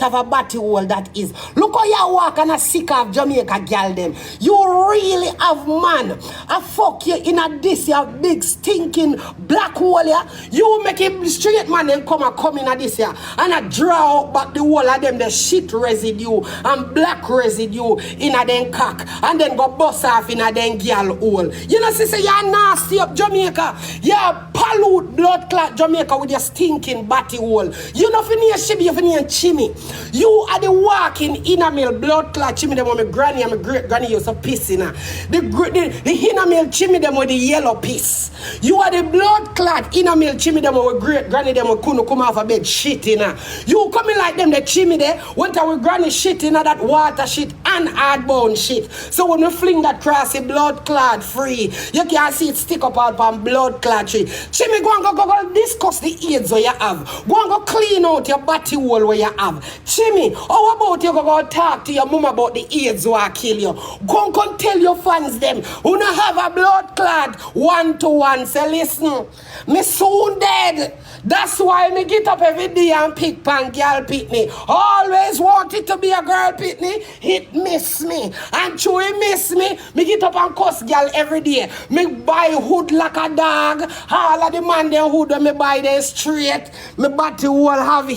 have a body hole that is. Look how you walk and a sick of Jamaica girl them. You really have man. I fuck you in a this your big stinking black hole here. You make him straight man then come in a this here. And I draw out back the whole of them the shit residue and black residue in a then cock. And then go bust off in a then girl hole. You know say you're nasty up Jamaica. You pollute blood clot Jamaica with your stinking body hole. You know finna shibby, you finna chimmy. You are the walking inner mill blood clot chimney them with my granny and my great granny used to piss in her. The inner mill chimney them with the yellow piss. You are the blood clot inner mill chimney them with great granny them with couldn't come off a bed shit in her. You coming like them the chimney there, went with granny shit in her, that water shit and hardbone shit. So when we fling that cross the blood clot free, you can see it stick up out on blood clot tree. Chimney go and go discuss the AIDS where you have. Go and go clean out your body hole where you have. Chimmy, how about you go talk to your mom about the AIDS who will kill you? Go and tell your fans them who not have a blood clot 1-to-1. Say listen, me soon dead. That's why me get up every day and pick pan girl pitney. Always wanted to be a girl pitney. It miss me. And true it miss me get up and cuss girl every day. Me buy hood like a dog. All of the man they hood when me buy they straight. Me body will have